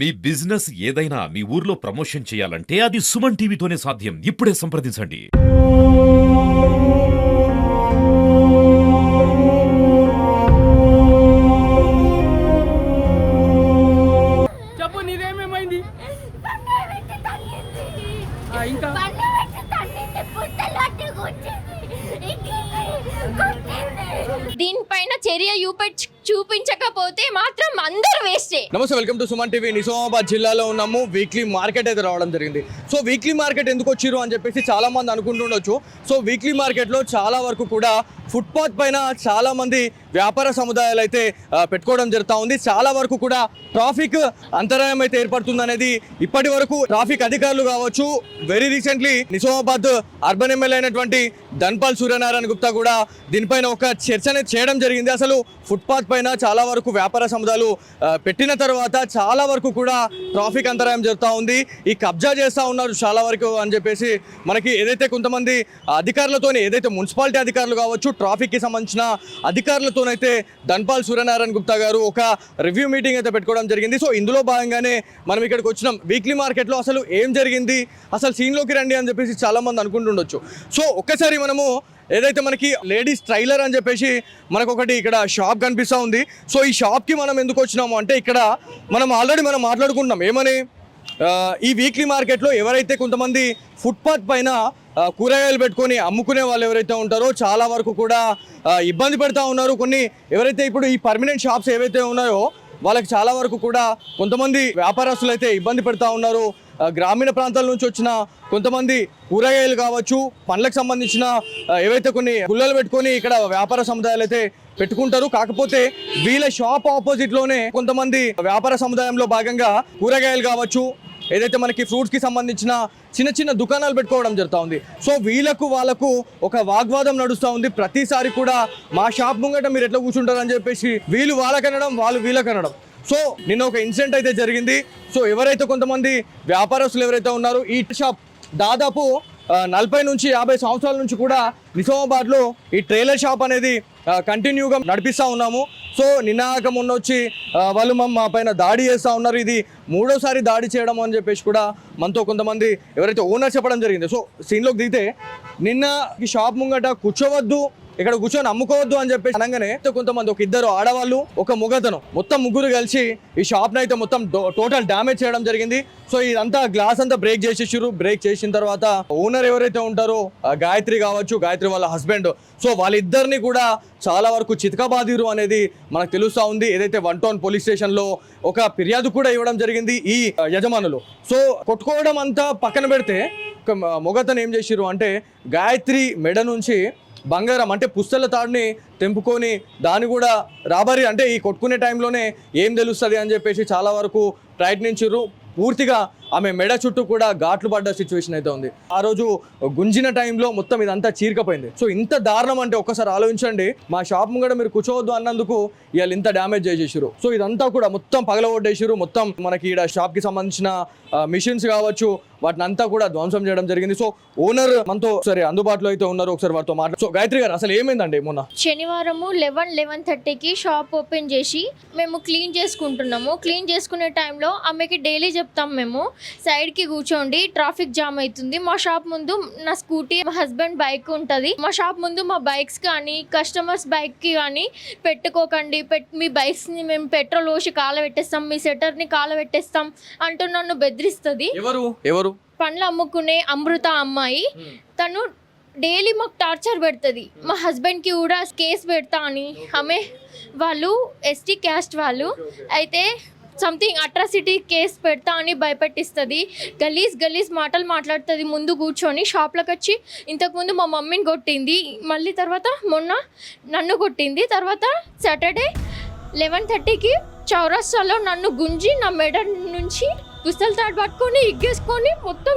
మీ business ఏదైనా మీ ఊర్లో promotion చేయాలంటే అది సుమన్ టీవీతోనే సాధ్యం. ఇప్పుడే సంప్రదించండి. చెప్పు నీదేమేమైంది? ఇంకా దీనిపైన చర్య చూపించకపోతే మాత్రం అందరూ వేస్టే. నమస్తే, welcome to Suman TV. Nizamabad జిల్లాలో ఉన్నాము. వీక్లీ మార్కెట్ అయితే రావడం జరిగింది. సో వీక్లీ మార్కెట్ ఎందుకు వచ్చిర్రు అని చెప్పేసి చాలా మంది అనుకుంటుండొచ్చు. సో వీక్లీ మార్కెట్లో చాలా వరకు కూడా ఫుట్పాత్ పైన చాలా మంది వ్యాపార సముదాయాలు అయితే పెట్టుకోవడం జరుగుతూ ఉంది. చాలా వరకు కూడా ట్రాఫిక్ అంతరాయం అయితే ఏర్పడుతుంది అనేది ఇప్పటి వరకు ట్రాఫిక్ అధికారులు కావచ్చు, very recently Nizamabad urban MLA అయినటువంటి ధన్పాల్ సూర్యనారాయణ గుప్తా కూడా దీనిపైన ఒక చర్చ అనేది చేయడం జరిగింది. అసలు ఫుట్పాత్ పైన చాలా వరకు వ్యాపార సముదాయాలు పెట్టిన తర్వాత చాలా వరకు కూడా ట్రాఫిక్ అంతరాయం జరుగుతూ ఉంది. ఈ కబ్జా చేస్తూ ఉన్నారు చాలా వరకు అని చెప్పేసి మనకి ఏదైతే కొంతమంది అధికారులతోనే, ఏదైతే మున్సిపాలిటీ అధికారులు కావచ్చు, ట్రాఫిక్కి సంబంధించిన అధికారులతోనైతే ధన్పాల్ సూర్యనారాయణ గుప్తా గారు ఒక రివ్యూ మీటింగ్ అయితే పెట్టుకోవడం జరిగింది. సో ఇందులో భాగంగానే మనం ఇక్కడికి వచ్చినాం. వీక్లీ మార్కెట్లో అసలు ఏం జరిగింది, అసలు సీన్లోకి రండి అని చెప్పేసి చాలామంది అనుకుంటుండొచ్చు. సో ఒక్కసారి మనము ఏదైతే మనకి లేడీస్ ట్రైలర్ అని చెప్పేసి మనకు ఒకటి ఇక్కడ షాప్ కనిపిస్తూ ఉంది. సో ఈ షాప్కి మనం ఎందుకు వచ్చినాము అంటే ఇక్కడ మనం ఆల్రెడీ మాట్లాడుకుంటున్నాం ఏమని, ఈ వీక్లీ మార్కెట్లో ఎవరైతే కొంతమంది ఫుట్పాత్ పైన కూరగాయలు పెట్టుకొని అమ్ముకునే వాళ్ళు ఎవరైతే ఉంటారో చాలా వరకు కూడా ఇబ్బంది పెడతా ఉన్నారు. కొన్ని ఎవరైతే ఇప్పుడు ఈ పర్మనెంట్ షాప్స్ ఏవైతే ఉన్నాయో వాళ్ళకి చాలా వరకు కూడా కొంతమంది వ్యాపారస్తులు అయితే ఇబ్బంది పెడతా ఉన్నారు. గ్రామీణ ప్రాంతాల నుంచి వచ్చిన కొంతమంది కూరగాయలు కావచ్చు, పండ్లకు సంబంధించిన ఏవైతే కొన్ని గుళ్ళలు పెట్టుకొని ఇక్కడ వ్యాపార సముదాయాలు అయితే పెట్టుకుంటారు. కాకపోతే వీళ్ళ షాప్ ఆపోజిట్లోనే కొంతమంది వ్యాపార సముదాయంలో భాగంగా కూరగాయలు కావచ్చు, ఏదైతే మనకి ఫ్రూట్స్కి సంబంధించిన చిన్న చిన్న దుకాణాలు పెట్టుకోవడం జరుగుతూ ఉంది. సో వాళ్ళకు ఒక వాగ్వాదం నడుస్తూ ఉంది. ప్రతిసారి కూడా మా షాప్ ముంగట మీరు ఎట్లా కూర్చుంటారని చెప్పేసి వీళ్ళు వాళ్ళకనడం, వాళ్ళు వీళ్ళకనడం. సో నిన్న ఒక ఇన్సిడెంట్ అయితే జరిగింది. సో ఎవరైతే కొంతమంది వ్యాపారస్తులు ఎవరైతే ఉన్నారో ఈ షాప్ దాదాపు 40 నుంచి 50 సంవత్సరాల నుంచి కూడా నిజామాబాద్లో ఈ ట్రైలర్ షాప్ అనేది కంటిన్యూగా నడిపిస్తూ ఉన్నాము. సో నిన్నాక మొన్న వచ్చి వాళ్ళు మా పైన దాడి చేస్తూ ఉన్నారు. ఇది 3వ దాడి చేయడం అని చెప్పేసి కూడా మనతో కొంతమంది ఎవరైతే ఓనర్ చెప్పడం జరిగింది. సో సీన్లోకి దిగితే నిన్న ఈ షాప్ ముంగట కూర్చోవద్దు, ఇక్కడ కూర్చొని అమ్ముకోవద్దు అని చెప్పేసి అనగానే కొంతమంది ఒక 2 ఆడవాళ్ళు, ఒక మొగతను, మొత్తం ముగ్గురు కలిసి ఈ షాప్ని అయితే మొత్తం టోటల్ డ్యామేజ్ చేయడం జరిగింది. సో ఇదంతా గ్లాస్ అంతా బ్రేక్ చేసేసారు. బ్రేక్ చేసిన తర్వాత ఓనర్ ఎవరైతే ఉంటారో గాయత్రి కావచ్చు, గాయత్రి వాళ్ళ హస్బెండ్, సో వాళ్ళిద్దరిని కూడా చాలా వరకు చితకబాదిరు అనేది మనకు తెలుస్తూ ఉంది. ఏదైతే 1 టౌన్ పోలీస్ స్టేషన్లో ఒక ఫిర్యాదు కూడా ఇవ్వడం జరిగింది ఈ యజమానులు. సో కొట్టుకోవడం అంతా పక్కన పెడితే ఒక మొగతను ఏం చేసిరు అంటే గాయత్రి మెడ నుంచి బంగారం అంటే పుస్తల తాడుని తెంపుకొని దాన్ని కూడా రాబరి అంటే ఈ కొట్టుకునే టైంలోనే ఏం తెలుస్తుంది అని చెప్పేసి చాలా వరకు ప్రయత్నించారు. పూర్తిగా ఆమె మెడ చుట్టూ కూడా ఘాట్లు పడ్డ సిచ్యువేషన్ అయితే ఉంది. ఆ రోజు గుంజిన టైంలో మొత్తం ఇదంతా చీరకపోయింది. సో ఇంత దారుణం అంటే ఒక్కసారి ఆలోచించండి. మా షాప్ ముంగడ మీరు కూర్చోవద్దు అన్నందుకు ఇవాళ ఇంత డ్యామేజ్ చేసేసారు. సో ఇదంతా కూడా మొత్తం పగలగొట్టేసారు. మొత్తం మనకి ఈడ షాప్కి సంబంధించిన మిషన్స్ కావచ్చు వాటిని అంతా కూడా ధ్వంసం చేయడం జరిగింది. సో ఓనర్ మనతో సరే అందుబాటులో అయితే ఉన్నారు, ఒకసారి వారితో మాట్లాడు. సో గాయత్రి గారు, అసలు ఏమైందండి మొన్న? శనివారము 11:30కి షాప్ ఓపెన్ చేసి మేము క్లీన్ చేసుకుంటున్నాము. క్లీన్ చేసుకునే టైంలో ఆమెకి డైలీ చెప్తాం మేము, సైడ్కి కూర్చోండి, ట్రాఫిక్ జామ్ అవుతుంది. మా షాప్ ముందు నా స్కూటీ, మా హస్బెండ్ బైక్ ఉంటుంది. మా షాప్ ముందు మా బైక్స్ కానీ కస్టమర్స్ బైక్కి కానీ పెట్టుకోకండి, మీ బైక్స్ని మేము పెట్రోల్ పోసి కాలబెట్టేస్తాం, మీ సెటర్ని కాలబెట్టేస్తాం అంటూ నన్ను బెదిరిస్తుంది. ఎవరు పండ్లు అమ్ముకునే అమృత అమ్మాయి, తను డైలీ మాకు టార్చర్ పెడుతుంది. మా హస్బెండ్కి కూడా కేసు పెడతా అని, ఆమె వాళ్ళు ఎస్టీ క్యాస్ట్ వాళ్ళు అయితే సంథింగ్ అట్రాసిటీ కేసు పెడతా అని భయపెట్టిస్తుంది. గలీజ్ మాటలు మాట్లాడుతుంది. ముందు కూర్చొని షాప్లోకి వచ్చి ఇంతకుముందు మా మమ్మీని కొట్టింది, మళ్ళీ తర్వాత మొన్న నన్ను కొట్టింది. తర్వాత సాటర్డే 11:30కి చౌరస్తాలో నన్ను గుంజి నా మెడ నుంచి పుస్తల తాడు పట్టుకొని ఇగ్గేసుకొని మొత్తం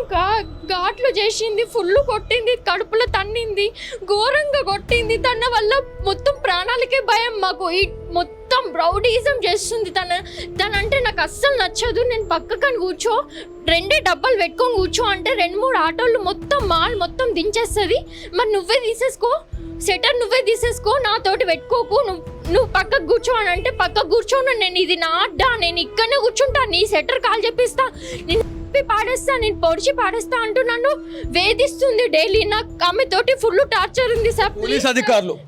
ఘాట్లు చేసింది. ఫుల్ కొట్టింది, కడుపులో తన్నింది, ఘోరంగా కొట్టింది. తన వల్ల మొత్తం ప్రాణాలకే భయం మాకు. మొత్తం రౌడీజం చేస్తుంది తనంటే నాకు అస్సలు నచ్చదు. నేను పక్కకని కూర్చో, 2 డబ్బాలు పెట్టుకొని కూర్చో అంటే 2-3 ఆటోలు మొత్తం మాల్ మొత్తం దించేస్తుంది. మరి నువ్వే తీసేసుకో, సెటర్ నువ్వే తీసేసుకో, నాతోటి పెట్టుకోకు, నువ్వు పక్కకు కూర్చో అని అంటే పక్కకు కూర్చోను. నేను ఇది నా అడ్డా, నేను ఇక్కడనే కూర్చుంటా, నీ సెటర్ కాల్ చెప్పిస్తా, నేను పాడేస్తా, నేను పొడిచి పాడేస్తా అంటూ నన్ను వేధిస్తుంది డైలీ. నాకు ఆమె తోటి ఫుల్ టార్చర్ ఉంది సార్.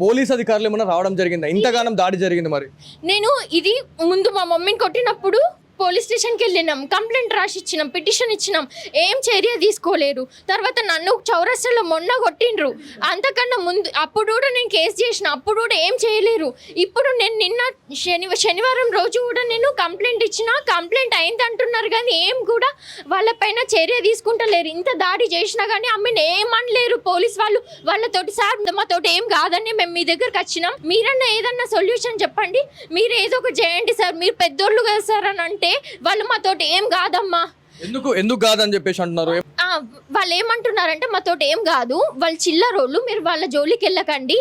పోలీస్ అధికారులు ఏమైనా రావడం జరిగిందా? ఇంతగానం దాడి జరిగింది మరి? నేను ఇది ముందు మా మమ్మీని కొట్టినప్పుడు పోలీస్ స్టేషన్కి వెళ్ళినాం, కంప్లైంట్ రాసి ఇచ్చినాం, పిటిషన్ ఇచ్చినాం, ఏం చర్య తీసుకోలేరు. తర్వాత నన్ను చౌరస్తాలో మొన్న కొట్టిండ్రు, అంతకన్నా ముందు అప్పుడు కూడా నేను కేసు చేసిన, అప్పుడు కూడా ఏం చేయలేరు. ఇప్పుడు నేను నిన్న శనివారం రోజు కూడా నేను కంప్లైంట్ ఇచ్చిన, కంప్లైంట్ అయింది అంటున్నారు కానీ ఏం కూడా వాళ్ళపైన చర్య తీసుకుంటలేరు. ఇంత దాడి చేసినా కానీ ఆమెను ఏమనలేరు పోలీస్ వాళ్ళు. వాళ్ళతోటి సార్ మాతోటి ఏం కాదని మేము మీ దగ్గరకు వచ్చినాం, మీరన్నా ఏదన్నా సొల్యూషన్ చెప్పండి, మీరు ఏదో ఒక చేయండి సార్, మీరు పెద్దోళ్ళు కదా సార్ అని అంటే వాళ్ళు మాతోటి ఏం కాదమ్మా. ఎందుకు కాదని చెప్పేసి అంటున్నారు? వాళ్ళు ఏమంటున్నారంటే మాతోటి ఏం కాదు, వాళ్ళు చిల్లరోళ్ళు, మీరు వాళ్ళ జోలికి వెళ్ళకండి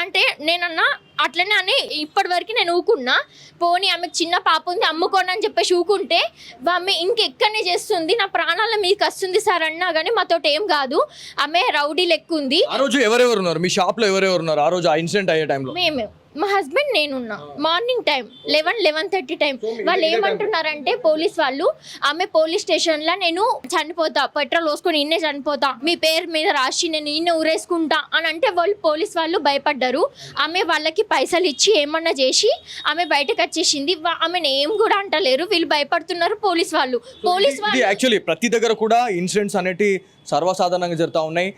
అంటే నేనన్నా అట్లనే అని ఇప్పటి వరకు నేను ఊకున్నా. పోనీ ఆమెకు చిన్న పాప ఉంది అమ్ముకోని అని చెప్పేసి ఊకుంటే ఆమె ఇంకెక్కడనే చేస్తుంది, నా ప్రాణాల మీకు వస్తుంది సార్ అన్నా కానీ మాతోటి ఏం కాదు. ఆమె రౌడీ లెక్క ఉంది. ఆ రోజు ఎవరెవరు ఉన్నారు మీ షాప్ లో? ఎవరెవరు ఉన్నారు ఆ రోజు ఆ ఇన్సిడెంట్ అయ్యే టైంలో? మేము, మా హస్బెండ్, నేనున్నా. Morning time 11-11:30 time. వాళ్ళు ఏమంటున్నారంటే పోలీస్ వాళ్ళు, ఆమె పోలీస్ స్టేషన్లో నేను చనిపోతా, పెట్రోల్ పోసుకొని ఇన్నే చనిపోతా, మీ పేరు మీద రాసి నేను ఇన్నే ఊరేసుకుంటా అని అంటే వాళ్ళు పోలీస్ వాళ్ళు భయపడ్డారు. ఆమె వాళ్ళకి పైసలు ఇచ్చి ఏమన్నా చేసి ఆమె బయటకు వచ్చేసింది. ఆమెను ఏం కూడా అంటలేరు, వీళ్ళు భయపడుతున్నారు పోలీస్ వాళ్ళు. యాక్చువల్లీ ప్రతి దగ్గర కూడా ఇన్సిడెంట్స్ అనేటి సర్వసాధారణంగా జరుగుతూ ఉన్నాయి.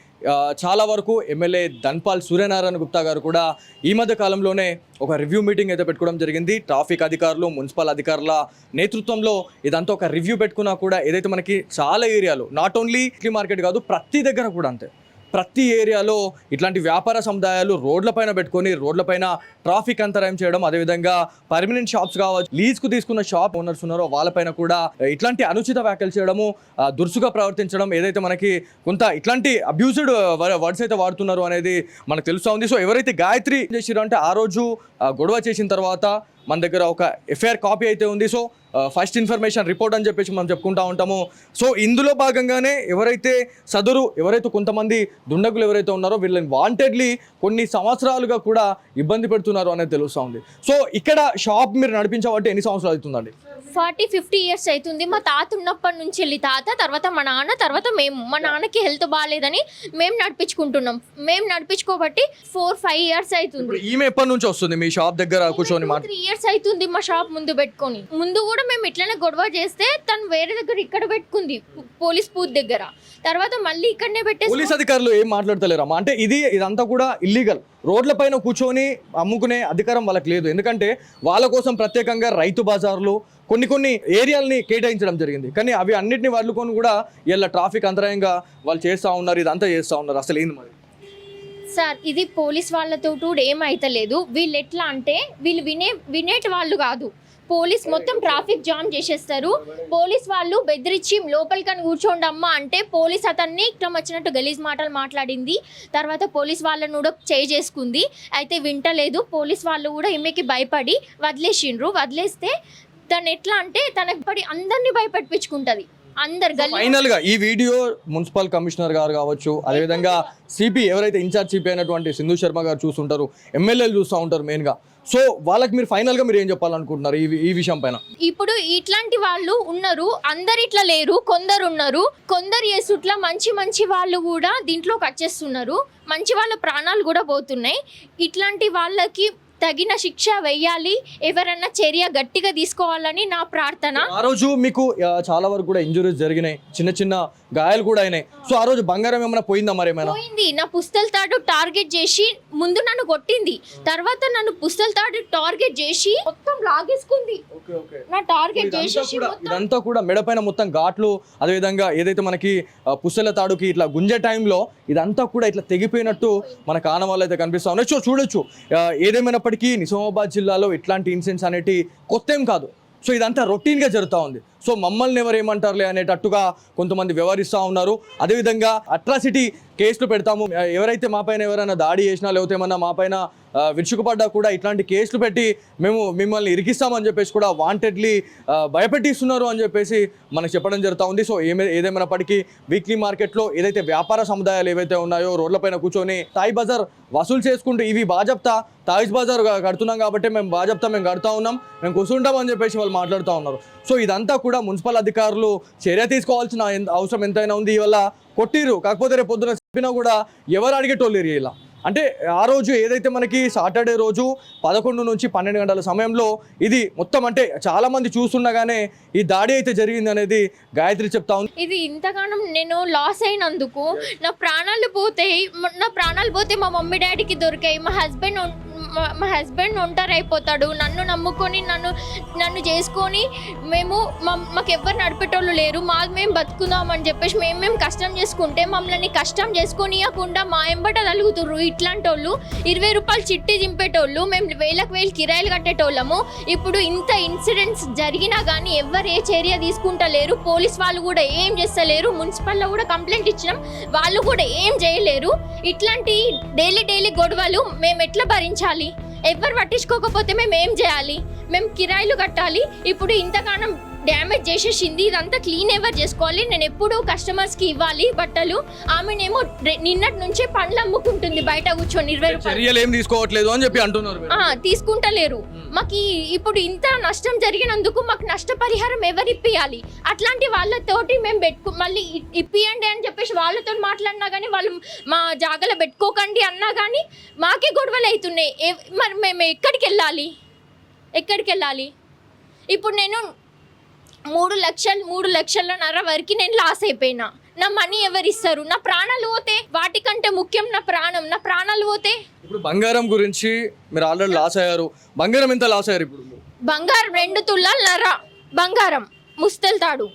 చాలా వరకు ఎమ్మెల్యే ధన్పాల్ సూర్యనారాయణ గుప్తా గారు కూడా ఈ మధ్య కాలంలోనే ఒక రివ్యూ మీటింగ్ అయితే పెట్టుకోవడం జరిగింది. ట్రాఫిక్ అధికారులు, మున్సిపల్ అధికారుల నేతృత్వంలో ఇదంతా ఒక రివ్యూ పెట్టుకున్నా కూడా ఏదైతే మనకి చాలా ఏరియాలు, నాట్ ఓన్లీ మార్కెట్ కాదు ప్రతి దగ్గర కూడా అంతే, ప్రతి ఏరియాలో ఇట్లాంటి వ్యాపార సముదాయాలు రోడ్లపైన పెట్టుకొని రోడ్లపైన ట్రాఫిక్ అంతరాయం చేయడం, అదేవిధంగా పర్మనెంట్ షాప్స్ కావచ్చు, లీజ్కు తీసుకున్న షాప్ ఓనర్స్ ఉన్నారో వాళ్ళపైన కూడా ఇట్లాంటి అనుచిత వ్యాఖ్యలు చేయడము, దురుసుగా ప్రవర్తించడం, ఏదైతే మనకి కొంత ఇట్లాంటి అబ్యూజ్డ్ వర్డ్స్ అయితే వాడుతున్నారు అనేది మనకు తెలుస్తూ ఉంది. సో ఎవరైతే గాయత్రి చేసిరో అంటే ఆ రోజు గొడవ చేసిన తర్వాత మన దగ్గర ఒక ఎఫ్ఐఆర్ కాపీ అయితే ఉంది. సో ఫస్ట్ ఇన్ఫర్మేషన్ రిపోర్ట్ అని చెప్పేసి మనం చెప్పుకుంటూ ఉంటాము. సో ఇందులో భాగంగానే ఎవరైతే కొంతమంది దుండగులు ఎవరైతే ఉన్నారో వీళ్ళని వాంటెడ్లీ కొన్ని సంవత్సరాలుగా కూడా ఇబ్బంది పెడుతున్నారు అనేది తెలుస్తూ ఉంది. సో ఇక్కడ షాప్ మీరు నడిపించబట్టి ఎన్ని సంవత్సరాలు అవుతుందండి? 40-50 ఇయర్స్ అవుతుంది. మా తాత ఉన్నప్పటి నుంచి వెళ్ళి తాత, తర్వాత మా నాన్న, తర్వాత మేము. మా నాన్నకి హెల్త్ బాగాలేదని మేము నడిపించుకుంటున్నాం. మేము నడిపించుకోబట్టి 4-5 ఇయర్స్ అవుతుంది. ఈమె ఎప్పటి నుంచి వస్తుంది మీ షాప్ దగ్గర కూర్చొని? 3 ఇయర్స్ అవుతుంది మా షాప్ ముందు పెట్టుకొని. ముందు కూడా మేము ఇట్లనే గొడవ చేస్తే తను వేరే దగ్గర ఇక్కడ పెట్టుకుంది, పోలీస్ బూత్ దగ్గర. తర్వాత మళ్ళీ ఇక్కడనే పెట్టేసి పోలీస్ అధికారులు ఏం మాట్లాడతలేరమ్మా? అంటే ఇదంతా కూడా ఇల్లీగల్. రోడ్లపైన కూర్చొని అమ్ముకునే అధికారం వాళ్ళకి లేదు. ఎందుకంటే వాళ్ళ కోసం ప్రత్యేకంగా రైతు బజార్లు కొన్ని ఏరియాలని కేటాయించడం జరిగింది. కానీ అవి అన్నిటిని వదులుకొని కూడా ఇలా ట్రాఫిక్ అంతరాయంగా వాళ్ళు చేస్తూ ఉన్నారు, ఇదంతా చేస్తూ ఉన్నారు. అసలు ఏంది మరి సార్? ఇది పోలీస్ వాళ్ళతో కూడా ఏమైతలేదు. వీళ్ళు ఎట్లా అంటే వీళ్ళు వినేటి వాళ్ళు కాదు. పోలీస్ మొత్తం ట్రాఫిక్ జామ్ చేసేస్తారు. పోలీస్ వాళ్ళు బెదిరించి లోపలికని కూర్చోండి అమ్మా అంటే పోలీస్ అతన్ని ఇష్టం వచ్చినట్టు గలీజ్ మాటలు మాట్లాడింది. తర్వాత పోలీస్ వాళ్ళని కూడా చేసుకుంది. అయితే వింటలేదు. పోలీస్ వాళ్ళు కూడా ఈమెకి భయపడి వదిలేసిండ్రు. వదిలేస్తే తను ఎట్లా అంటే తనకి పడి అందరినీ భయపడిపించుకుంటుంది. ఫైనల్ గా ఈ వీడియో మున్సిపల్ కమిషనర్ గారు కావచ్చు, అదేవిధంగా సిపి ఎవరైతే ఇన్ఛార్జ్ సిపి అయినటువంటి సింధు శర్మ గారు చూస్తుంటారు, ఎమ్మెల్యేలు చూస్తూ ఉంటారు మెయిన్ గా. సో వాళ్ళకి మీరు ఫైనల్ గా మీరు ఏం చెప్పాలనుకుంటున్నారు ఈ విషయం పైన? ఇప్పుడు ఇట్లాంటి వాళ్ళు ఉన్నారు, అందరు ఇట్లా లేరు, కొందరు ఉన్నారు. కొందరు చేస్తుట్లా మంచి వాళ్ళు కూడా దీంట్లోకి వచ్చేస్తున్నారు. మంచి వాళ్ళ ప్రాణాలు కూడా పోతున్నాయి. ఇట్లాంటి వాళ్ళకి తగిన శిక్ష వేయాలి, ఎవరన్నా చర్య గట్టిగా తీసుకోవాలని నా ప్రార్థన. ఆ రోజు మీకు చాలా వరకు కూడా ఇంజురీస్ జరిగినాయి, చిన్న గాయాలు కూడా అయినాయి. సో ఆ రోజు బంగారం ఏమైనా పోయిందా? మరి ఏమైనా పోయింది. నా పుస్తల తాడు టార్గెట్ చేసి ముందు నన్ను కొట్టింది, తర్వాత నన్ను పుస్తల తాడు టార్గెట్ చేసి మొత్తం లాగేసుకుంది. నా టార్గెట్ చేసి ఇదంతా కూడా మెడపైన మొత్తం ఘాట్లు, అదేవిధంగా ఏదైతే మనకి పుస్తల తాడుకి ఇట్లా గుంజే టైంలో ఇదంతా కూడా ఇట్లా తెగిపోయినట్టు మనకు ఆనవాళ్ళు అయితే కనిపిస్తా ఉన్నాయి. సో చూడొచ్చు, ఏదేమైనప్పటికీ నిజామాబాద్ జిల్లాలో ఇట్లాంటి ఇన్సిడెంట్స్ అనేటి కొత్త ఏం కాదు. సో ఇదంతా రొటీన్గా జరుగుతూ ఉంది. సో మమ్మల్ని ఎవరు ఏమంటారులే అనేటట్టుగా కొంతమంది వ్యవహరిస్తూ ఉన్నారు. అదేవిధంగా అట్రాసిటీ కేసులు పెడతాము, ఎవరైతే మా పైన ఎవరైనా దాడి చేసినా లేకపోతే ఏమన్నా మా పైన విరుచుకుపడ్డా కూడా ఇట్లాంటి కేసులు పెట్టి మేము మిమ్మల్ని ఇరికిస్తామని చెప్పేసి కూడా వాంటెడ్లీ భయపెట్టిస్తున్నారు అని చెప్పేసి మనకు చెప్పడం జరుగుతూ ఉంది. సో ఏదేమైనప్పటికీ వీక్లీ మార్కెట్లో ఏదైతే వ్యాపార సముదాయాలు ఏవైతే ఉన్నాయో రోడ్లపైన కూర్చొని తాయి బజార్ వసూలు చేసుకుంటూ ఇవి బాజప్తా తాయిజ్ బజార్ కడుతున్నాం కాబట్టి మేము కడుతూ ఉన్నాం, మేము కూర్చుంటాం అని చెప్పేసి వాళ్ళు మాట్లాడుతూ ఉన్నారు. సో ఇదంతా కూడా మున్సిపల్ అధికారులు చర్య తీసుకోవాల్సిన అవసరం ఎంతైనా ఉంది. ఇవల్ల కొట్టిరు, కాకపోతే రేపు పొద్దున చెప్పినా కూడా ఎవరు అడిగేటోళ్ళు ఇలా అంటే ఆ రోజు ఏదైతే మనకి సాటర్డే రోజు 11 నుంచి 12 గంటల సమయంలో ఇది మొత్తం అంటే చాలా మంది చూస్తుండగానే ఈ దాడి అయితే జరిగింది అనేది గాయత్రి చెప్తా ఉంది. ఇది ఇంతగానం నేను లాస్ అయినందుకు నా ప్రాణాలు పోతే మా మమ్మీ డాడీకి దొరికాయి. మా హస్బెండ్ ఒంటరి అయిపోతాడు. నన్ను నమ్ముకొని నన్ను చేసుకొని మాకు ఎవ్వరు నడిపేటోళ్ళు లేరు. మేము బతుకుందామని చెప్పేసి మేము కష్టం చేసుకుంటే మమ్మల్ని కష్టం చేసుకొనియకుండా మా ఎంబట తలుగుతుర్రు ఇట్లాంటి వాళ్ళు. 20 రూపాయలు చిట్టి చింపేటోళ్ళు, మేము వేలకు కిరాయిలు కట్టేటోళ్ళము. ఇప్పుడు ఇంత ఇన్సిడెంట్స్ జరిగినా కానీ ఎవ్వరు ఏ చర్య తీసుకుంటలేరు. పోలీస్ వాళ్ళు కూడా ఏం చేస్తలేరు. మున్సిపల్లో కూడా కంప్లైంట్ ఇచ్చినాం, వాళ్ళు కూడా ఏం చేయలేరు. ఇట్లాంటి డైలీ గొడవలు మేము ఎట్లా భరించాలి? ఎవరు పట్టించుకోకపోతే మేము ఏం చేయాలి? మేము కిరాయిలు కట్టాలి. ఇప్పుడు ఇంతగానం డ్యామేజ్ చేసేసింది, ఇదంతా క్లీన్ ఎవరు చేసుకోవాలి? నేను ఎప్పుడు కస్టమర్స్కి ఇవ్వాలి బట్టలు. ఆమెనేమో నిన్నటి నుంచే పండ్లు అమ్ముకుంటుంది బయట కూర్చొని 20 రూపాయలు. చర్యలు ఏం తీసుకోవట్లేదు అని చెప్పి అంటున్నారు. తీసుకుంటలేరు. మాకు ఇప్పుడు ఇంత నష్టం జరిగినందుకు మాకు నష్టపరిహారం ఎవరు ఇప్పియాలి? అట్లాంటి వాళ్ళతోటి మేము మళ్ళీ ఇప్పియండి అని చెప్పేసి వాళ్ళతో మాట్లాడినా కానీ వాళ్ళు మా జాగాలో పెట్టుకోకండి అన్నా కానీ మాకే గొడవలు అవుతున్నాయి. మరి మేము ఎక్కడికి వెళ్ళాలి? ఇప్పుడు నేను 3 లక్షలన్నర వరకు నేను లాస్ అయిపోయినా. నా మనీ ఎవరు ఇస్తారు? నా ప్రాణాలు పోతే, వాటికంటే ముఖ్యం నా ప్రాణాలు పోతే. ఇప్పుడు బంగారం గురించి మీరు ఆల్రెడీ లాస్ అయ్యారు. బంగారం ఎంత లాస్ అయ్యారు? ఇప్పుడు బంగారం 2 తులాలన్నర బంగారం, ముస్తల్ తాడు,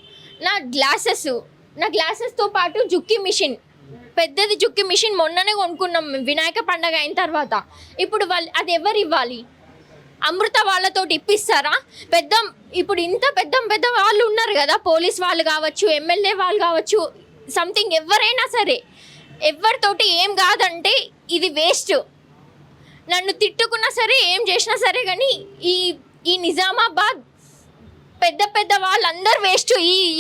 నా గ్లాసెస్తో పాటు జుక్కి మిషన్, పెద్దది జుక్కి మిషన్ మొన్ననే కొనుక్కున్నాం వినాయక పండగ అయిన తర్వాత. ఇప్పుడు అది ఎవరు ఇవ్వాలి? అమృత వాళ్ళతోటి ఇప్పిస్తారా? ఇప్పుడు ఇంత పెద్ద వాళ్ళు ఉన్నారు కదా, పోలీస్ వాళ్ళు కావచ్చు, ఎమ్మెల్యే వాళ్ళు కావచ్చు, సంథింగ్ ఎవరైనా సరే, ఎవరితోటి ఏం కాదంటే ఇది వేస్ట్. నన్ను తిట్టుకున్నా సరే, ఏం చేసినా సరే, కానీ ఈ నిజామాబాద్ పెద్ద వాళ్ళందరూ వేస్ట్.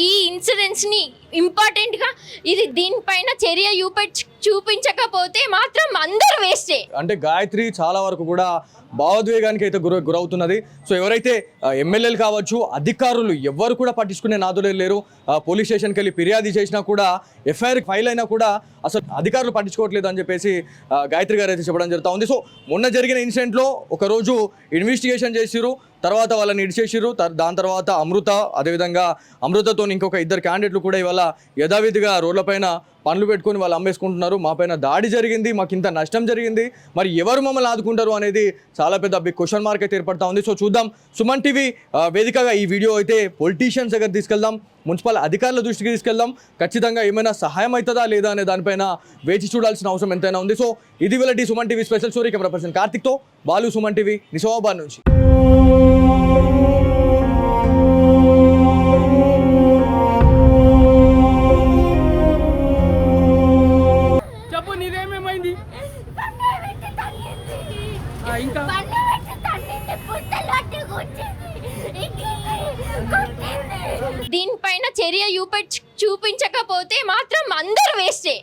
ఈ ఇన్సిడెంట్స్ని ఇంపార్టెంట్గా దీనిపైన చర్య చూపించకపోతే మాత్రం అందరూ వేస్టే. అంటే గాయత్రి చాలా వరకు కూడా భావోద్వేగానికి అయితే గురవుతున్నది. సో ఎవరైతే ఎమ్మెల్యేలు కావచ్చు, అధికారులు ఎవ్వరు కూడా పట్టించుకునే నాదులే లేరు. పోలీస్ స్టేషన్కి వెళ్ళి ఫిర్యాదు చేసినా కూడా, ఎఫ్ఐఆర్ ఫైల్ అయినా కూడా అసలు అధికారులు పట్టించుకోవట్లేదు అని చెప్పేసి గాయత్రి గారు అయితే చెప్పడం జరుగుతూ ఉంది. సో మొన్న జరిగిన ఇన్సిడెంట్లో ఒకరోజు ఇన్వెస్టిగేషన్ చేసిరు, తర్వాత వాళ్ళని ఇడిచేసిరు. దాని తర్వాత అదేవిధంగా అమృతతో ఇంకొక 2 క్యాండిడేట్లు కూడా ఇవాళ యథావిధిగా రోడ్లపైన పండ్లు పెట్టుకొని వాళ్ళు అమ్మేసుకుంటున్నారు. మా పైన దాడి జరిగింది, మాకు ఇంత నష్టం జరిగింది, మరి ఎవరు మమ్మల్ని ఆదుకుంటారు అనేది చాలా పెద్ద బిగ్ క్వశ్చన్ మార్క్ అయితే ఏర్పడతా ఉంది. సో చూద్దాం, సుమన్ టీవీ వేదికగా ఈ వీడియో అయితే పొలిటీషియన్స్ దగ్గర తీసుకెళ్దాం, మున్సిపల్ అధికారుల దృష్టికి తీసుకెళ్దాం. ఖచ్చితంగా ఏమైనా సహాయం అవుతుందా లేదా అనే దానిపైన వేచి చూడాల్సిన అవసరం ఎంతైనా ఉంది. సో ఇది వీళ్ళ Suman TV special story. Camera person కార్తిక్తో బాలు, సుమన్ టీవీ, నిజామాబాద్ నుంచి. చెప్పు నీదేమేమైంది? ఇంకా దీనిపైన చర్య చూపించకపోతే మాత్రం అందరూ వేస్టే.